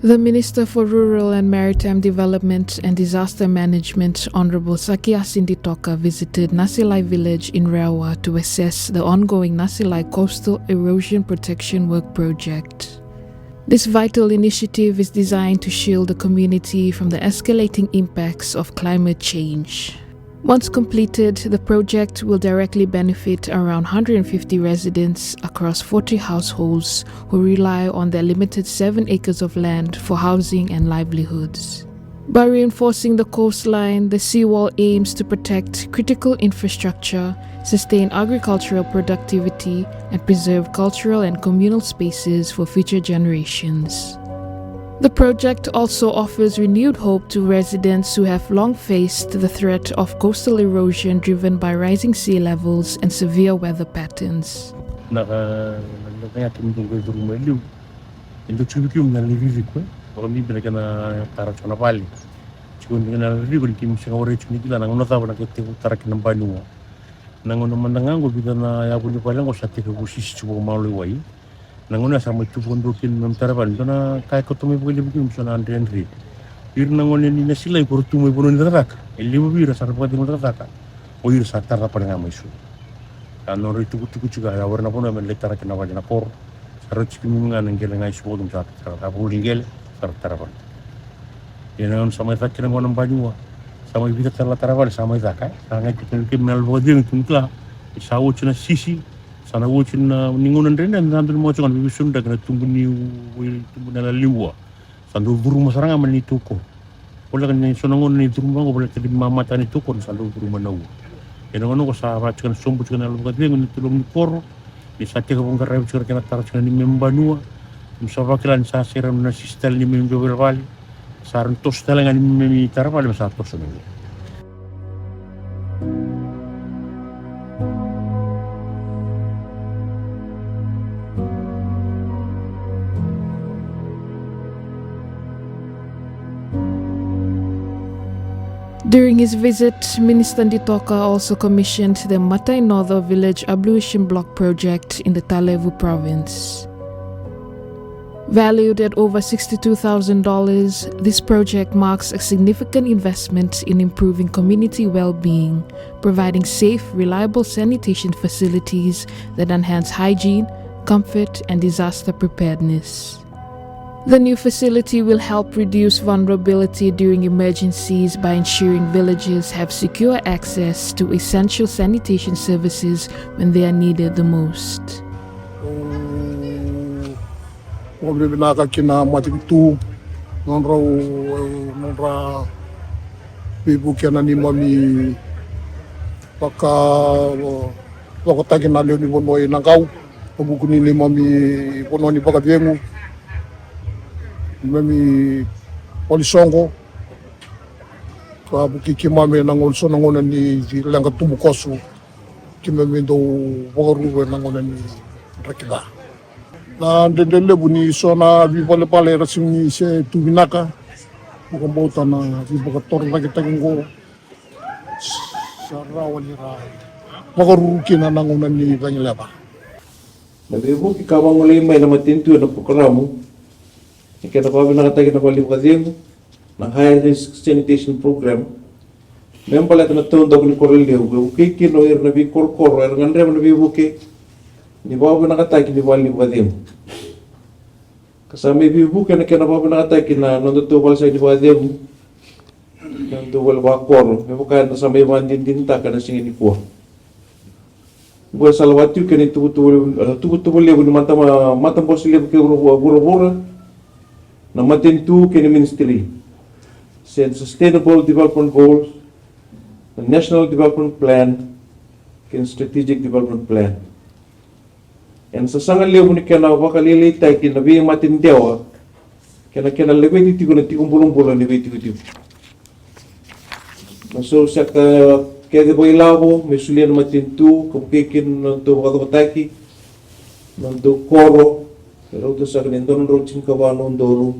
The Minister for Rural and Maritime Development and Disaster Management, Honorable Sakia Sinditoka, visited Nasilai village in Rewa to assess the ongoing Nasilai Coastal Erosion Protection Work Project. This vital initiative is designed to shield the community from the escalating impacts of climate change. Once completed, the project will directly benefit around 150 residents across 40 households who rely on their limited 7 acres of land for housing and livelihoods. By reinforcing the coastline, the seawall aims to protect critical infrastructure, sustain agricultural productivity, and preserve cultural and communal spaces for future generations. The project also offers renewed hope to residents who have long faced the threat of coastal erosion driven by rising sea levels and severe weather patterns. Nangona sama tu pondokin memtarapan dona kai kotomi bugili bugim sona andrenri ir nangone ni nasila ikor tu me bonon taraka elibu bira sarpati mo taraka o ir satara paranga maisu ano ri tuku juga ya warna pona men letara kana wajana por sarot kimi ngana ngele ngai subodum satara abu lingel sartarapan yenon sama takira ngonam banyua sama ibita tarlatarapan sama zakai sangai kitin mel boding tunkla isawo chuna sisi sana wucin ningunan rena nandu mo chongan bibisun daga tumbuni tumbuna la liwa sandu buru masaranga mani tuko wala kan sonangon ni turumba ko wala tadi mama tani tuko sandu buru manau eno ngono ko sa rachkan sombu chkan alu kadle ni tulung ni kor ni satte ko ngara chkan kana tar chkan ni membanua musaba klan sa seram na sistel ni membe wali saran tos talangan ni memi tarapal sa tos no. During his visit, Minister Nditoka also commissioned the Matai Norther Village Ablution Block project in the Talevu province. Valued at over $62,000, this project marks a significant investment in improving community well-being, providing safe, reliable sanitation facilities that enhance hygiene, comfort, and disaster preparedness. The new facility will help reduce vulnerability during emergencies by ensuring villagers have secure access to essential sanitation services when they are needed the most. Mami polisongo kwa bukiki mame nangol so nangona ni langa tumukosu kimame do boru nangona ni rakida na ndendele buni sona bibole pale rasmi se tubinaka bukombota na bibokator lagi tagingo sarawalira boru kina nangona ni banyalaba nabibu kikawangole mai na matintu na programo Kita kami nakatagi na kwalifikasyon ng high risk sanitation program. Ngayon pala ito natundog ni Correlio, buki kinoir na bi korkoro, ang ngandrem na bi buki, ni bawa nakatagi ni kwalifikasyon. Kasama bi buki na kinabawa nakatagi na nandutubal sa kwalifikasyon, nandutubal wakoro, may bukayan na sa may mandindinta ka na singin ni Pua. Buwan sa lawat yun, kinitubutubal liyo, matambos liyo bura-bura, na matintu kini ministry set sustainable development goals, the national development plan, kin strategic development plan. And sa sangal liyo ni kana wakalilitay kinabi matindewa kina lebih titigo na tigumbulong-bulong lebih titigo. Maso sa kaya boy labo mesulian matintu kumpikin nanto wakataki nanto koro. Pero ito sa kanin, doon raw chinkawanon doon,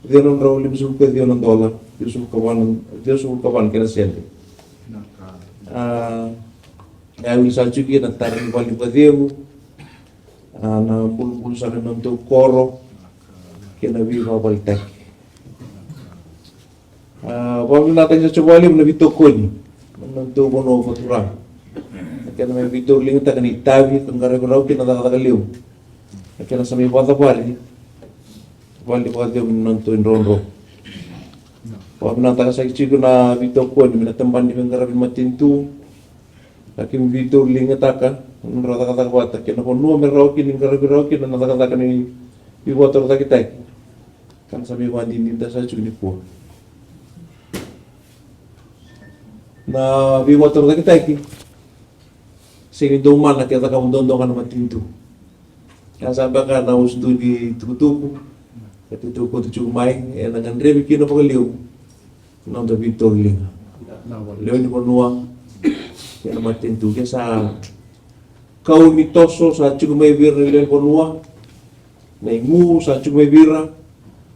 doon raw limsul ka $1, limsul kawan kena siyempre. Kaya wili sa chuki, nagtaring balik ka diyo, na pulpul sa kanin to koro, kina viva baltak. Wala natin sa chawali na bitokon. Nanto ko no fatura. Kaya may bitor lingot ta kanit tabi kung garaw kina nakakaliw. Kaya sa may bata pali. Wali ko ate nanto inronro. Wala natin sa chigo na bitokon minatamban ni garabin matintu. Lakin bitor lingot ta ka. Rata kata bata kina ko no meraw kin garaw kin na nakakata ni biwator ta kita. Kan sa may wandi ninda sa chigo ni po. Na biwator ta kita ki. Sige duman na kita kamundondo ka naman tinto. Kaya sabi ka na usdo di tukutuko. Katutuko to chumay. Nagandrebi kino pagaliw. Nang da Victor Ling. Leon ni Bonua. Kaya naman tinto. Kaya sa kaumitoso sa chumay bira ni Leon Bonua. Naingu sa chumay bira.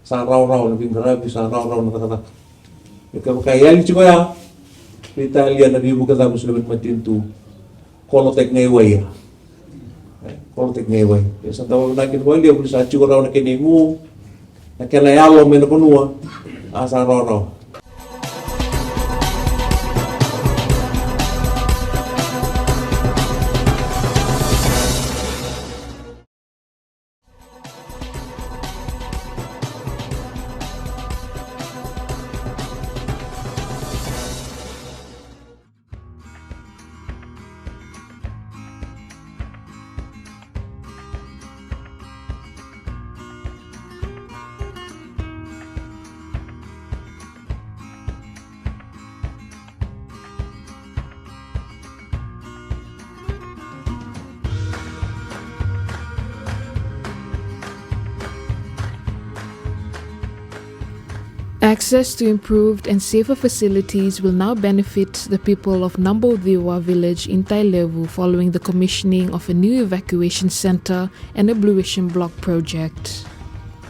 Sa raw-raw na bingarabi. Sa raw-raw na katatak. Kaya chumaya. Italia na bibo katapos naman matinto. Kolotek ngayway. Kolotek ngayway. Sa tawag na kinwali, ang sa tsura raw na kinimu, na kinayalo may nakunua, asa raw. Access to improved and safer facilities will now benefit the people of Nambodiwa village in Tailevu following the commissioning of a new evacuation center and a Blue Ocean block project.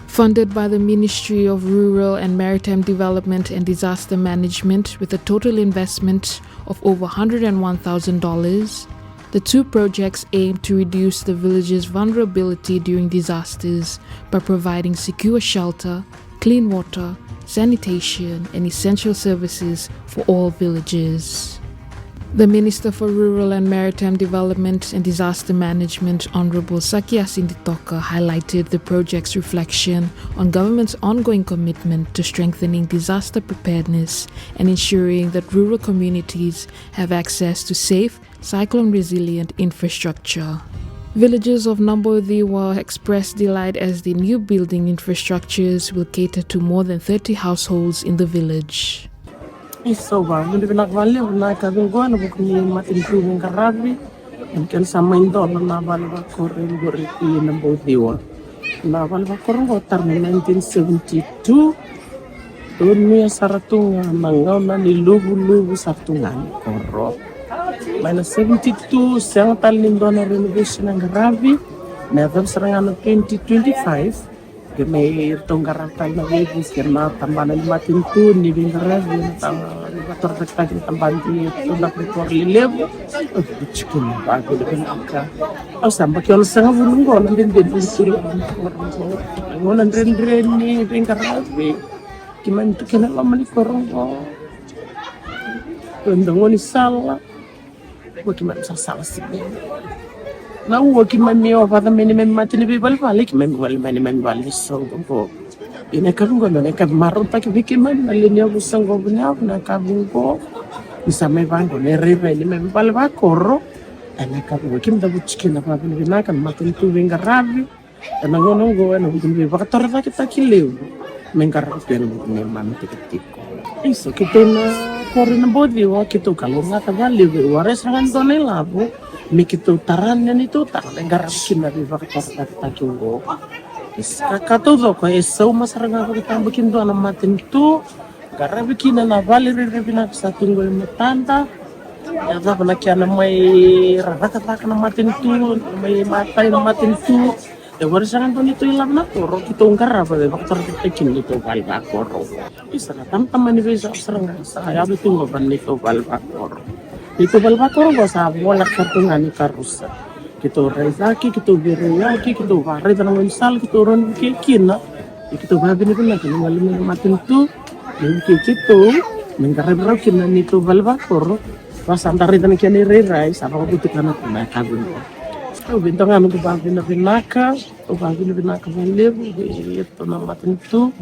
Funded by the Ministry of Rural and Maritime Development and Disaster Management with a total investment of over $101,000, the two projects aim to reduce the village's vulnerability during disasters by providing secure shelter, clean water, sanitation, and essential services for all villages. The Minister for Rural and Maritime Development and Disaster Management, Honorable Sakia Sinditoka, highlighted the project's reflection on government's ongoing commitment to strengthening disaster preparedness and ensuring that rural communities have access to safe, cyclone-resilient infrastructure. Villagers of Nambodiwa expressed delight as the new building infrastructures will cater to more than 30 households in the village. Isoba, hindi pinakvali, na kabinggo, na bukni matintuwing karabi, mungkin sama indo, na balba korin goriti Nambodiwa. Na balba korin kotar ni 1972, doon niya saratung nangaw na nilubu-lubu sartungan koro. Minus 72, siyang talindo na renovation ng garabi, na serangan 2025, may itong garatal na webis, kaya tambanan ni matintu, ni bingarabi, bator tagtagin tambahan di ito na prepare lilebo, chikin na bago na pinaka. O samba kaya sa nga bulong ko, nandun din ngunang rin ni bingarabi, kimanto kinalaman ni korong ko. Kundang ni sala, wakiman sa sala sige. Na wakiman miyo pada minimum matini bibal balik memwal mani so ko. Ina kalungo na marun pa kibikiman alinya busang ko bunya na kabungko. Bisa may bango ne riba ni membal ba koro. Ana kabu kim da buchkin na pa binakan matin tuwing garabi. Ana ngono go ana bugin ba kator ta kita kiliw. Mengkarap pero ni mantikitiko. Iso kita na koro na Nambodiwa kito kalunga tagali wares rangan donay labo. Mikito taran yan ito, takang garapin na riba katakyo. Kakatudo ko, so masarang ako kitang bikin doon ang matin ito. Garabikin na nabali rin sa tinggo yung matanda. Yata pa na kaya na may rarakatak na matin ito, may matay na matin ito. Wala sa kanto nito yung labna ko, ito ang garap, bakit rarakakin nito, balba ko. Isa na tamtaman ni Vesa, sarang sa ayabi ito nga nito, balba ko. Ito balbakor ko sa wala kartungan ni karusa. Kito rezaki, kito biruyaki, kito varet na misal, kito ron kikina. Ikito babi ni pula kan wali ni matin tu kikito mengkarabra kina ni tu balba koro pas antara dan kini rerai sama ko butukan ako na kabin ko. So bintang ano ko babi na pinaka malebu ito na matin tu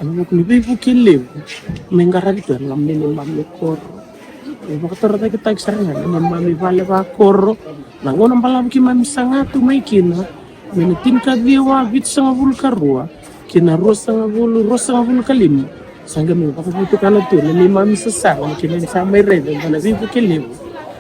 ano ko ni bibu kilebu mengkarabra kan ngamni ni mamle koro. Bakter ta kita eksternal mami vale va koro nangona balam ki mami sangatu mai kina menetin ka viwa vit sanga vul karua kina rosa ngavulu kalim sanga mi pa putu kana tu ni mami sasa kina sa mai rede bana vivu kelebu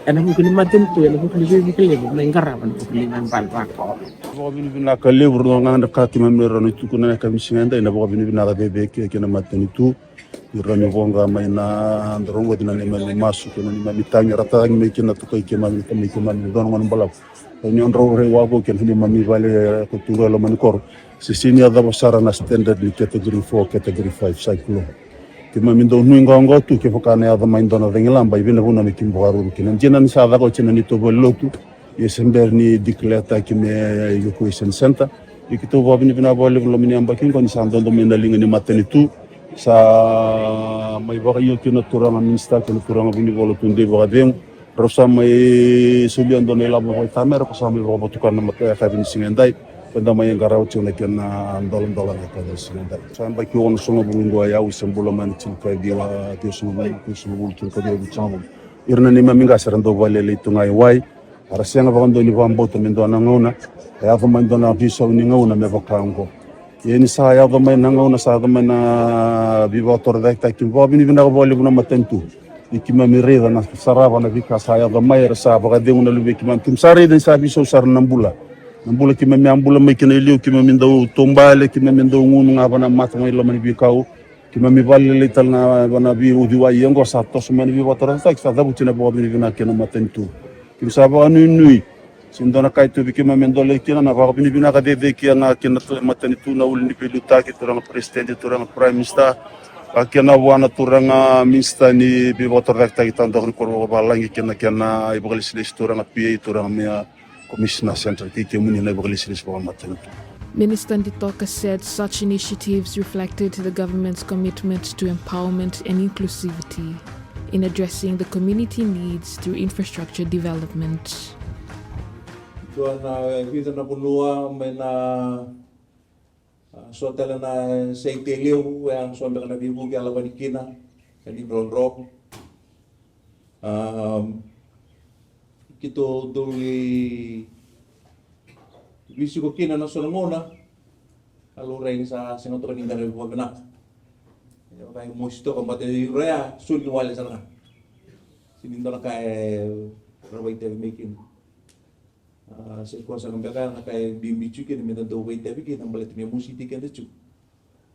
ana mo kini matin tu ana mo kini vivu kelebu na ngaraban ko ni nan bal va ko bo bini bina ka lebur no nganda ka ki mami rano tu kuna ka misinga nda bo bini bina ka bebe ki kina matin tu irani vonga mai na ndrongo dina ni mami masu kina ni mami tangi rata ngi me kina to kai ki mami don ngon balap ni ondro re wa bo kina ni mami vale ko turo lo mani kor si sini ada basara na standard ni category 4 category 5 cyclone ki mami do nuinga ngo tu ki fokane ada mai ndona dengela mbai bina buna mi kimbo haru kina jina ni sa da ko china ni to bolotu yesember ni declare ki me evacuation center ikito bo bini bina bo le lo mini amba kin ko ni sa ndo mi na linga ni mateni tu sa mai ba yo kina turanga minsta kina turanga bini bolo tunde ba dem rosa mai sulian do nela bo tamer ko sa mai bo tukan na mata ka bin singendai penda mai garau tuna kena ndolon ka singendai sa ba ki on songo bungo ya usembula man tin ka dia dia songo mai ku songo tu ka dia bichamo irna ni maminga serando vale le tungai wai arasianga ba ndo ni vambo to ndo na ngona ya va man do na biso ni ngona me vakango yeni sa ya va mai na ngona sa va mai na viva torda ta ki va bini bina vole buna matentu ikima mireda na sarava na vika sa ya va mai sa va de una lube ki man kim sare den sa biso sar nambula ki me ambula mai kina ilio ki me ndo tombale ki me ndo ngunu nga bana mat mai lo mani bikau ki me vale le tal na bana bi udiwa yengo sa to so mani viva torda ta sa da butina bo bini bina kina matentu kim sa va nui sindona kai tu biki mamendole kina na va bini bina ka de kina kina matani tu na ulni peluta ki turang president turang prime minister akena wana turanga minister ni bi votor rekta kita ndok ko balangi kina ibaglis lis turang pa turang mea commissioner center ki muni na ibaglis lis ba matani. Minister Nditoka said such initiatives reflected the government's commitment to empowerment and inclusivity in addressing the community needs through infrastructure development. Doana kita na punua may na so tala na sa itilio ang so na bibugi alaban kina kani bronro kito duli bisiko kina na sonona alureng sa senatro ni dari buwagna kay musto kompate rea sul wale sana sinindo na kay rawai te making sa kuasa ng baka na kay bimichu kin mi tanto wait tabi kin ang balit mi musiti kin dechu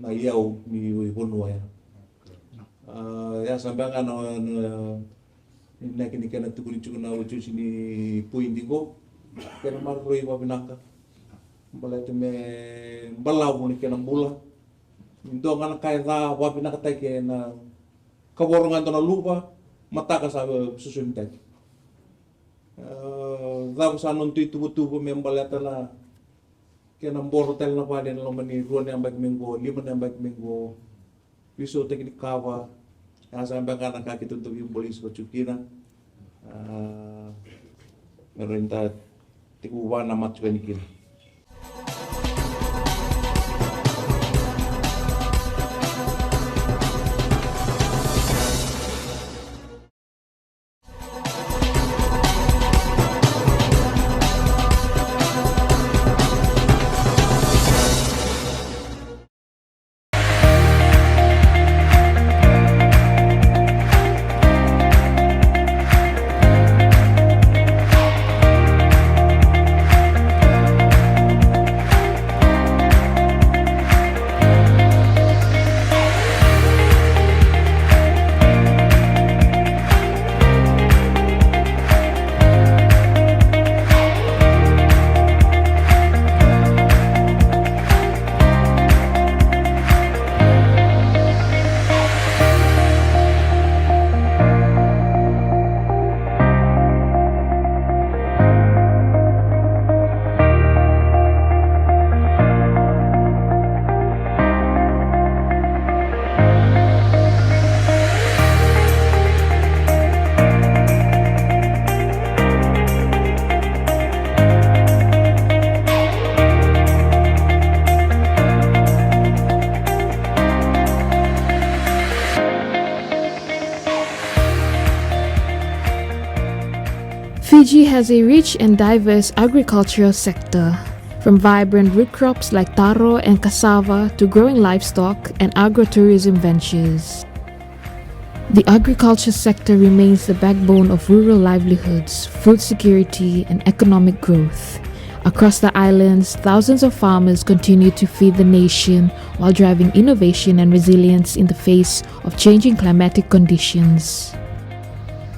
na yaw mi honwa ya sampai kan na kini kana tukuli chu na uchu sini puindingo kana marroi wa binaka balit me balaw ni kana bula indo nga kay da wa binaka tay ken kaborongan to na lupa mata ka sa susunta daw sa non tubo membalata na kaya ng bortel na pa din naman ni ruan yang baik minggu 5 yang baik minggu piso teknik kawa sampai kan nakakituntog yung polis ko chukina meron ta tikuwa na matchwenikin. Fiji has a rich and diverse agricultural sector, from vibrant root crops like taro and cassava to growing livestock and agrotourism ventures. The agriculture sector remains the backbone of rural livelihoods, food security, and economic growth. Across the islands, thousands of farmers continue to feed the nation while driving innovation and resilience in the face of changing climatic conditions.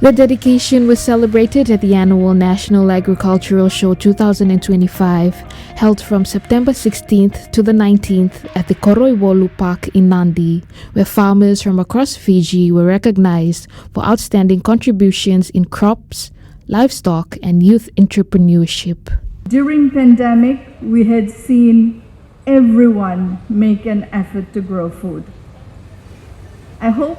The dedication was celebrated at the annual National Agricultural Show 2025, held from September 16th to the 19th at the Koroiwolu Park in Nandi, where farmers from across Fiji were recognized for outstanding contributions in crops, livestock, and youth entrepreneurship. During pandemic, we had seen everyone make an effort to grow food. I hope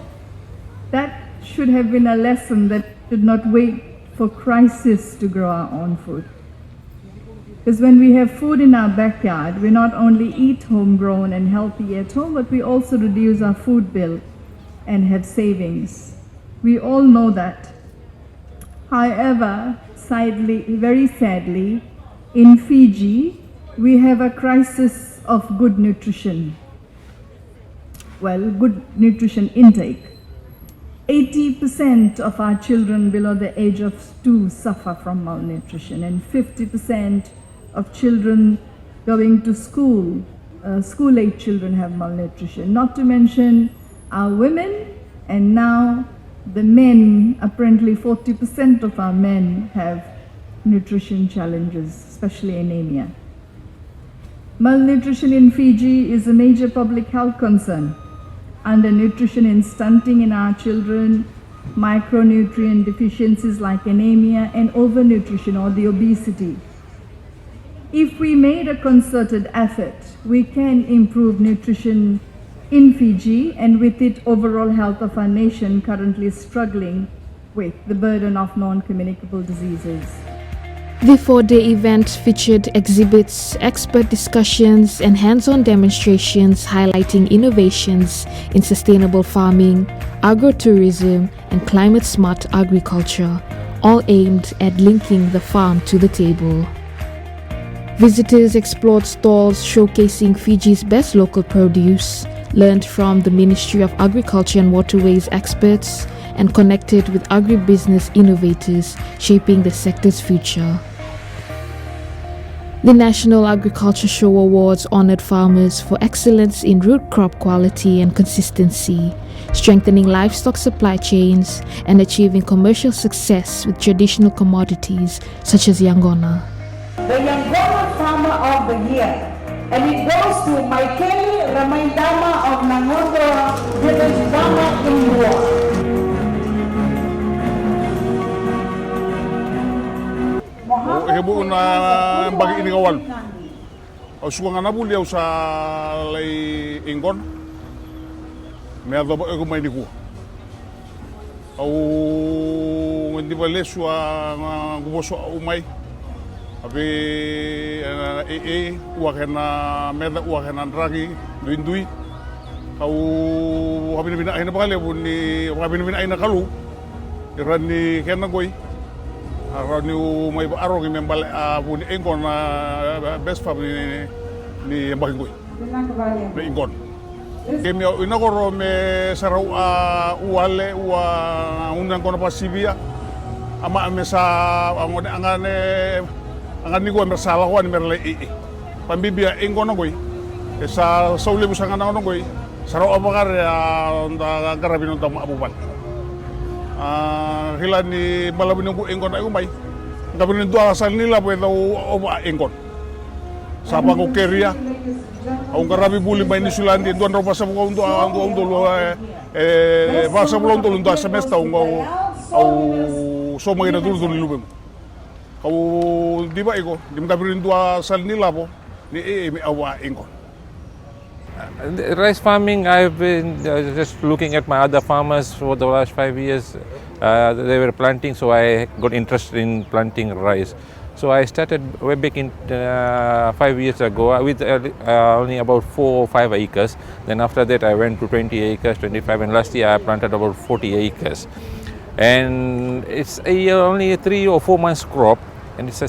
that should have been a lesson that should not wait for crisis to grow our own food. Because when we have food in our backyard, we not only eat homegrown and healthy at home, but we also reduce our food bill and have savings. We all know that. However, very sadly, in Fiji, we have a crisis of good nutrition. Well, good nutrition intake. 80% of our children below the age of 2 suffer from malnutrition, and 50% of children going to school, school-age children have malnutrition. Not to mention our women, and now the men, apparently 40% of our men have nutrition challenges, especially anemia. Malnutrition in Fiji is a major public health concern. Undernutrition and stunting in our children, micronutrient deficiencies like anemia, and overnutrition or the obesity. If we made a concerted effort, we can improve nutrition in Fiji, and with it overall health of our nation currently struggling with the burden of non-communicable diseases. The 4-day event featured exhibits, expert discussions, and hands-on demonstrations highlighting innovations in sustainable farming, agrotourism, and climate-smart agriculture, all aimed at linking the farm to the table. Visitors explored stalls showcasing Fiji's best local produce, learned from the Ministry of Agriculture and Waterways experts, and connected with agribusiness innovators shaping the sector's future. The National Agriculture Show Awards honored farmers for excellence in root crop quality and consistency, strengthening livestock supply chains, and achieving commercial success with traditional commodities such as Yangona. The Yangona Farmer of the Year, and it goes to Michaeli Ramaindama of Nangondo Village Dama in War. Hebo na bagi ini kawan. Au suanga na buli au sa lai ingon. Me ado ko mai diku. Au ngendi bale sua nguboso umai. Abe wakena meda wakena dragi duindui. Au habina bina ina bale buni habina bina ina kalu. Irani kena goi. Aroni mai arongi membal buni engon best family ni mbangui ni ingon kemi inagoro me sarau uale ua unang kono pasibia ama mesa angone angani go mersala ko ni merle pambibia engon ngoi esa saule busanga ngoi sarau abagar ya nda garabino tam abubal hilani malabino ko engon ay umay ngabino dua asal nila pwede oba engon sapa ko keria ang garabi buli may nisulandi duan ro basa ko undo basa bulo undo ndo semesta au so mo ina dulu lubem au di ba iko dim ngabino dua asal nila po ni mi awa engon. Rice farming, I've been just looking at my other farmers for the last 5 years. They were planting, so I got interested in planting rice. So I started way back in 5 years ago with only about 4 or 5 acres. Then after that I went to 20 acres, 25, and last year I planted about 40 acres. and it's only a 3 or 4 months crop, and it's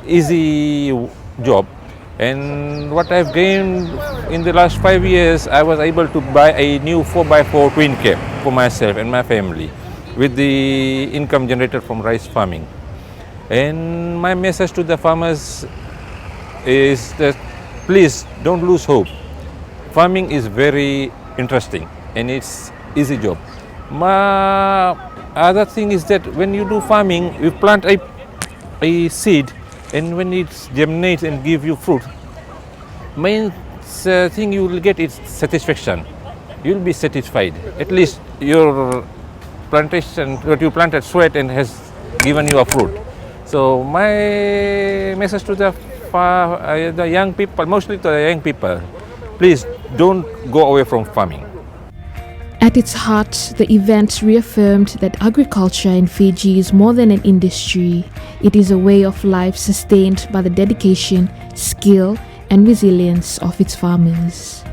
easy job. And what I've gained in the last 5 years, I was able to buy a new 4x4 twin cab for myself and my family with the income generated from rice farming. And my message to the farmers is that please don't lose hope. Farming is very interesting and it's easy job. My other thing is that when you do farming, you plant a seed, and when it germinates and give you fruit, main thing you will get is satisfaction. You'll be satisfied. At least your plantation, what you planted, sweat and has given you a fruit. So my message to the young people, mostly to the young people, please don't go away from farming. At its heart, the event reaffirmed that agriculture in Fiji is more than an industry. It is a way of life sustained by the dedication, skill, and resilience of its farmers.